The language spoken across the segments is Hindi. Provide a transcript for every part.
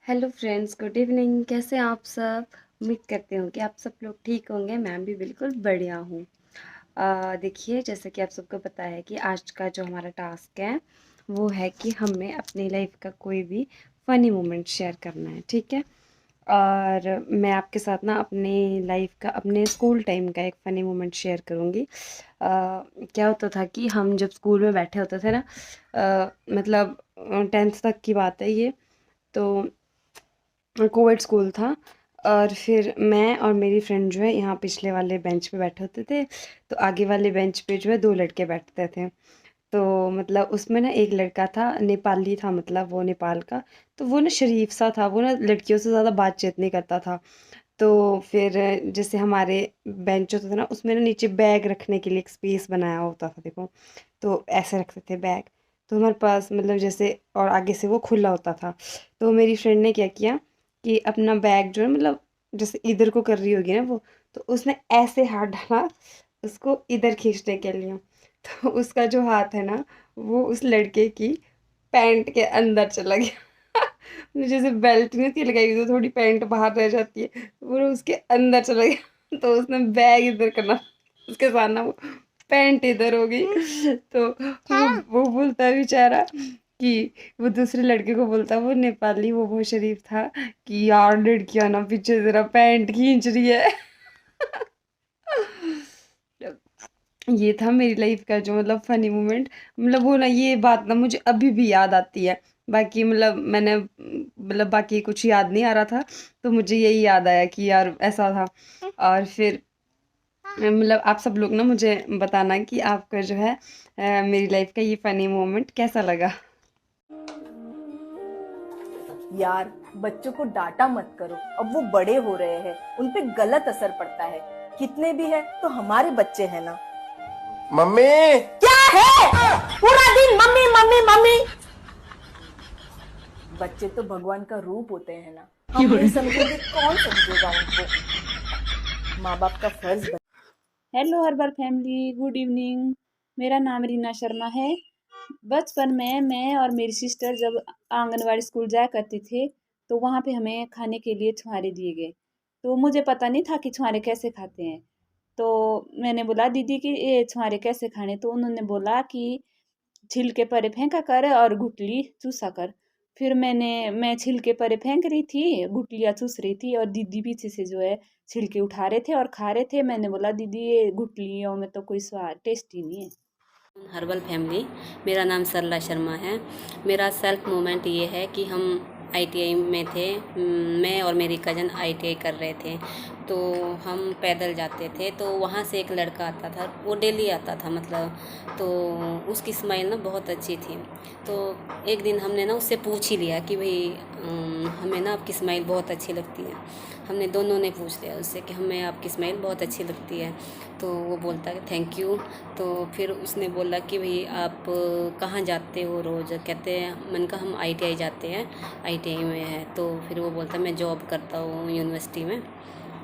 Hello friends, good evening. कैसे हैं आप सब? उम्मीद करती हूँ कि आप सब लोग ठीक होंगे। मैं भी बिल्कुल बढ़िया हूँ। देखिए, जैसे कि आप सबको पता है कि आज का जो हमारा टास्क है वो है कि हमें अपनी लाइफ का कोई भी फ़नी मोमेंट शेयर करना है, ठीक है? और मैं आपके साथ ना अपनी लाइफ का, अपने स्कूल टाइम का एक फ़नी मोमेंट शेयर करूँगी। क्या होता था कि हम जब स्कूल में बैठे होते थे ना, मतलब 10th तक की बात है ये। तो कोविड स्कूल था और फिर मैं और मेरी फ्रेंड जो है यहाँ पिछले वाले बेंच पे बैठे होते थे। तो आगे वाले बेंच पे जो है 2 लड़के बैठते थे। तो मतलब उसमें ना एक लड़का था, नेपाली था, मतलब वो नेपाल का। तो वो ना शरीफ सा था, वो ना लड़कियों से ज़्यादा बातचीत नहीं करता था। तो फिर जैसे हमारे बेंच होता था ना, उसमें ना नीचे बैग रखने के लिए एक स्पेस बनाया होता था, देखो। तो ऐसे रखते थे बैग। तो हमारे पास मतलब जैसे, और आगे से वो खुला होता था। तो मेरी फ्रेंड ने क्या किया कि अपना बैग जो है, मतलब जैसे इधर को कर रही होगी ना वो, तो उसने ऐसे हाथ डाला उसको इधर खींचने के लिए। तो उसका जो हाथ है ना, वो उस लड़के की पैंट के अंदर चला गया। जैसे बेल्ट नहीं थी लगाई हुई, तो थोड़ी पैंट बाहर रह जाती है, वो उसके अंदर चला गया। तो उसने बैग इधर करना, उसके साथ ना वो पैंट इधर हो गई। तो वो बोलता है बेचारा कि वो दूसरे लड़के को बोलता, वो नेपाली, वो बहुत शरीफ था, कि यार लड़कियां ना पीछे जरा पैंट खींच रही है। ये था मेरी लाइफ का जो मतलब फनी मोमेंट। मतलब वो ना, ये बात ना मुझे अभी भी याद आती है। बाकी मतलब मैंने मतलब बाकी कुछ याद नहीं आ रहा था, तो मुझे यही याद आया कि यार ऐसा था। और फिर मतलब आप सब लोग ना मुझे बताना कि आपका जो है मेरी लाइफ का ये फनी मोमेंट कैसा लगा। यार, बच्चों को डांटा मत करो। अब वो बड़े हो रहे हैं, उन पे गलत असर पड़ता है। कितने भी है तो हमारे बच्चे हैं ना। मम्मी। क्या है? पूरा दिन मम्मी मम्मी मम्मी। बच्चे तो भगवान का रूप होते हैं ना। हम नहीं समझेंगे, कौन समझेगा उनको। माँ बाप का फर्ज बन। Hello herbal family, good evening. मेरा नाम रीना शर्मा है। बचपन में मैं और मेरी सिस्टर जब आंगनवाड़ी स्कूल जाया करते थे, तो वहाँ पे हमें खाने के लिए छुहारे दिए गए। तो मुझे पता नहीं था कि छुहारे कैसे खाते हैं। तो मैंने बोला दीदी कि ये छुहारे कैसे खाने, तो उन्होंने बोला कि छिलके परे फेंका कर और गुठली चूसा कर। फिर मैं छिलके परे फेंक रही थी, गुठलियाँ चूस रही थी, और दीदी पीछे से जो है छिलके उठा रहे थे और खा रहे थे। मैंने बोला दीदी ये गुठलियों में तो कोई स्वाद टेस्ट ही नहीं है। हर्बल फैमिली, मेरा नाम सरला शर्मा है। मेरा सेल्फ मोमेंट ये है कि हम आईटीआई में थे। मैं और मेरी कज़न आईटीआई कर रहे थे, तो हम पैदल जाते थे। तो वहाँ से एक लड़का आता था, वो डेली आता था मतलब। तो उसकी स्माइल ना बहुत अच्छी थी। तो एक दिन हमने ना उससे पूछ ही लिया कि भाई हमें ना आपकी स्माइल बहुत अच्छी लगती है। हमने दोनों ने पूछ लिया उससे कि हमें आपकी स्माइल बहुत अच्छी लगती है। तो वो बोलता है थैंक यू। तो फिर उसने बोला कि भाई आप कहाँ जाते हो रोज़? कहते हैं, मैंने कहा हम आईटीआई जाते हैं, आईटीआई में है। तो फिर वो बोलता मैं जॉब करता हूँ यूनिवर्सिटी में।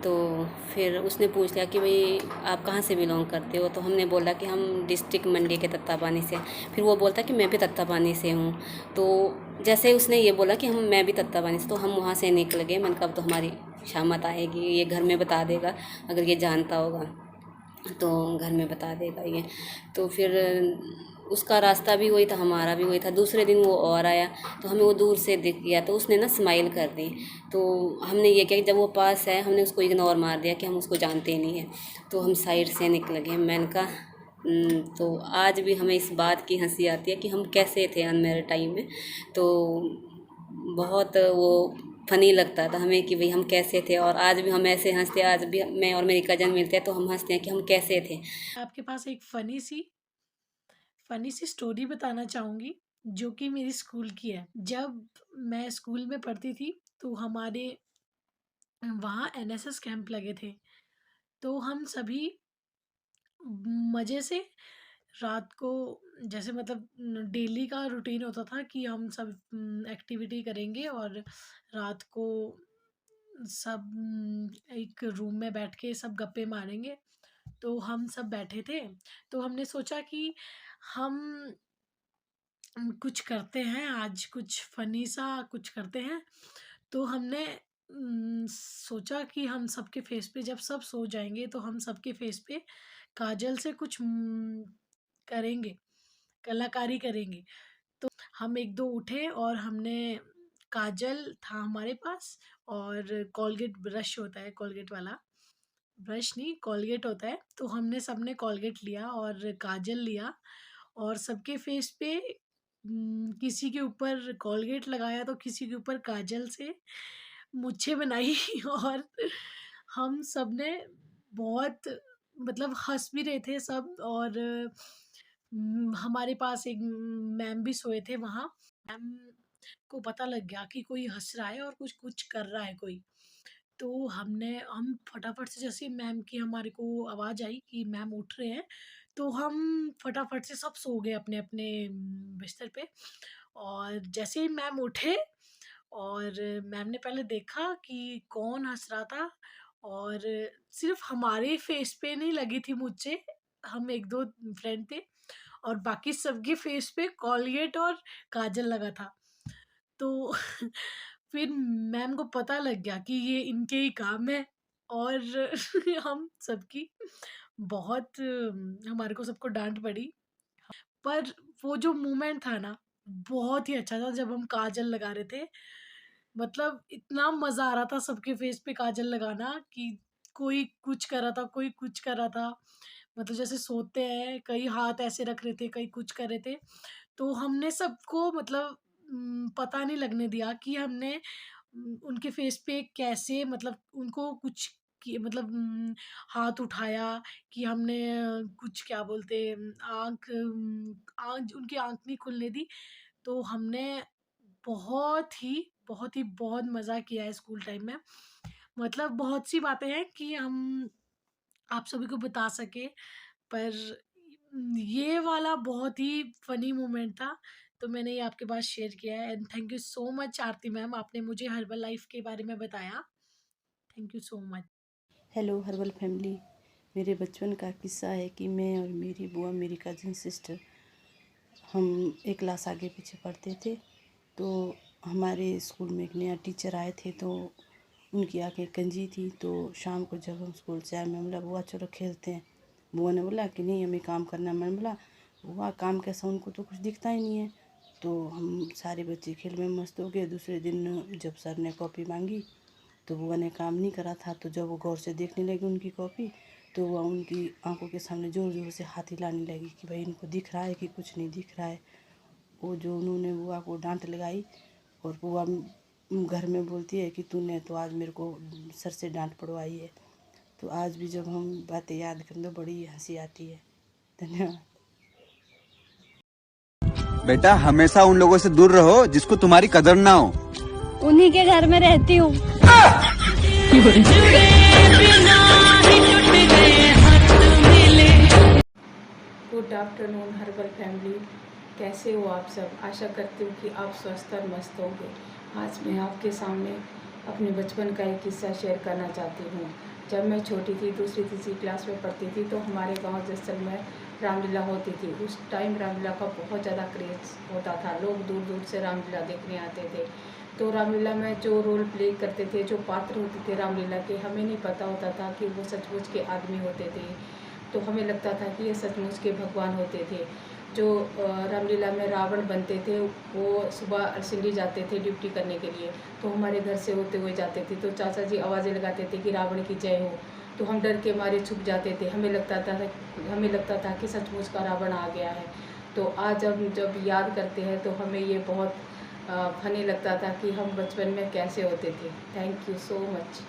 तो फिर उसने पूछ लिया कि भाई आप कहाँ से बिलोंग करते हो? तो हमने बोला कि हम डिस्ट्रिक्ट मंडी के तत्तापानी से। फिर वो बोलता कि मैं भी तत्तापानी से हूँ। तो जैसे उसने ये बोला कि हम मैं भी तत्तापानी से, तो हम वहाँ से निकल गए। मैंने कहा अब तो हमारी शामत आएगी, ये घर में बता देगा अगर ये जानता होगा, तो घर में बता देगा ये। तो फिर उसका रास्ता भी वही था, हमारा भी वही था। दूसरे दिन वो और आया, तो हमें वो दूर से दिख गया, तो उसने ना स्माइल कर दी। तो हमने ये किया कि जब वो पास है, हमने उसको इग्नोर मार दिया कि हम उसको जानते ही नहीं हैं। तो हम साइड से निकल गए। मैंने कहा तो आज भी हमें इस बात की हंसी आती है कि हम कैसे थे अनमेरिड टाइम में। तो बहुत वो फ़नी लगता था हमें कि भाई हम कैसे थे, और आज भी हम ऐसे हंसते हैं। आज भी मैं और मेरी कज़न मिलते हैं तो हम हंसते हैं कि हम कैसे थे। आपके पास एक फ़नी सी स्टोरी बताना चाहूँगी, जो कि मेरी स्कूल की है। जब मैं स्कूल में पढ़ती थी, तो हमारे वहाँ एनएसएस कैंप लगे थे। तो हम सभी मज़े से रात को, जैसे मतलब डेली का रूटीन होता था कि हम सब एक्टिविटी करेंगे, और रात को सब एक रूम में बैठ के सब गप्पे मारेंगे। तो हम सब बैठे थे, तो हमने सोचा कि हम कुछ करते हैं, आज कुछ फ़नी सा कुछ करते हैं। तो हमने सोचा कि हम सबके फेस पे जब सब सो जाएँगे तो हम सबके फेस पे काजल से कुछ करेंगे, कलाकारी करेंगे। तो हम 1-2 उठे और हमने काजल था हमारे पास और कोलगेट ब्रश होता है, कोलगेट वाला, ब्रश नहीं कोलगेट होता है, तो हमने सबने कोलगेट लिया और काजल लिया और सबके फेस पे किसी के ऊपर कोलगेट लगाया तो किसी के ऊपर काजल से मूंछें बनाई और हम सबने बहुत मतलब हँस भी रहे थे सब और हमारे पास एक मैम भी सोए थे वहाँ। मैम को पता लग गया कि कोई हँस रहा है और कुछ कुछ कर रहा है कोई। तो हम फटाफट से जैसे मैम की हमारे को आवाज़ आई कि मैम उठ रहे हैं, तो हम फटाफट से सब सो गए अपने-अपने बिस्तर पे और जैसे ही मैम उठे और मैम ने पहले देखा कि कौन हँस रहा था और सिर्फ़ हमारे फेस पे नहीं लगी थी मूंछें, हम 1-2 फ्रेंड थे और बाकी सबके फेस पे कोलगेट और काजल लगा था। तो फिर मैम को पता लग गया कि ये इनके ही काम है और हम सबकी बहुत हमारे को सबको डाँट पड़ी। पर वो जो मोमेंट था ना, बहुत ही अच्छा था जब हम काजल लगा रहे थे। मतलब इतना मज़ा आ रहा था सबके फेस पे काजल लगाना कि कोई कुछ कर रहा था, कोई कुछ कर रहा था। मतलब जैसे सोते हैं, कई हाथ ऐसे रख रहे थे, कई कुछ कर रहे थे। तो हमने सबको मतलब पता नहीं लगने दिया कि हमने उनके फेस पे कैसे मतलब उनको कुछ किए मतलब हाथ उठाया कि हमने कुछ क्या बोलते हैं आँख उनकी आँख नहीं खुलने दी। तो हमने बहुत मज़ा किया है स्कूल टाइम में। मतलब बहुत सी बातें हैं कि हम आप सभी को बता सकें पर ये वाला बहुत ही फ़नी मोमेंट था, तो मैंने ये आपके पास शेयर किया है and thank you so much Aarti ma'am आपने मुझे हर्बल लाइफ के बारे में बताया। Thank you so much. Hello herbal family. मेरे बचपन का किस्सा है कि मैं और मेरी बुआ मेरी कज़न सिस्टर हम एक क्लास आगे पीछे पढ़ते थे। तो हमारे स्कूल में एक नया टीचर आए थे तो उनकी आंखें कंजी थी। तो शाम को जब हम स्कूल से आए मैं बोला बुआ चलो खेलते हैं। बुआ ने बोला कि नहीं हमें काम करना है। मैंने बोला बुआ काम कैसा, उनको तो कुछ दिखता ही नहीं है। तो हम सारे बच्चे खेल में मस्त हो गए। दूसरे दिन जब सर ने कॉपी मांगी तो बुआ ने काम नहीं करा था। तो जब वो गौर से देखने लगी उनकी कॉपी तो वह उनकी आंखों के सामने ज़ोर ज़ोर से हाथ हिलाने लगी कि भाई इनको दिख रहा है कि कुछ नहीं दिख रहा है। वो जो उन्होंने बुआ को डांट लगाई और बुआ घर में बोलती है कि तूने तो आज मेरे को सर से डांट पड़वाई है। तो आज भी जब हम बातें याद करें तो बड़ी हंसी आती है। धन्यवाद। बेटा हमेशा उन लोगों से दूर रहो जिसको तुम्हारी कदर ना हो। उन्हीं के घर में रहती हूँ। गुड आफ्टरनून हर्बल फैमिली, कैसे हो आप सब। आशा करती हूँ कि आप स्वस्थ और मस्त होंगे। आज मैं आपके सामने अपने बचपन का एक किस्सा शेयर करना चाहती हूँ। जब मैं छोटी थी, दूसरी तीसरी क्लास में पढ़ती थी तो हमारे गांव जैसल में रामलीला होती थी। उस टाइम रामलीला का बहुत ज़्यादा क्रेज़ होता था, लोग दूर दूर से रामलीला देखने आते थे। तो रामलीला में जो रोल प्ले करते थे, जो पात्र होते थे रामलीला के, हमें नहीं पता होता था कि वो सचमुच के आदमी होते थे। तो हमें लगता था कि ये सचमुच के भगवान होते थे। जो रामलीला में रावण बनते थे वो सुबह अरसिंडी जाते थे ड्यूटी करने के लिए। तो हमारे घर से होते हुए जाते थे तो चाचा जी आवाज़ें लगाते थे कि रावण की जय हो। तो हम डर के मारे छुप जाते थे। हमें लगता था कि सचमुच का रावण आ गया है। तो आज हम जब याद करते हैं तो हमें ये बहुत फनी लगता था कि हम बचपन में कैसे होते थे। Thank you so much.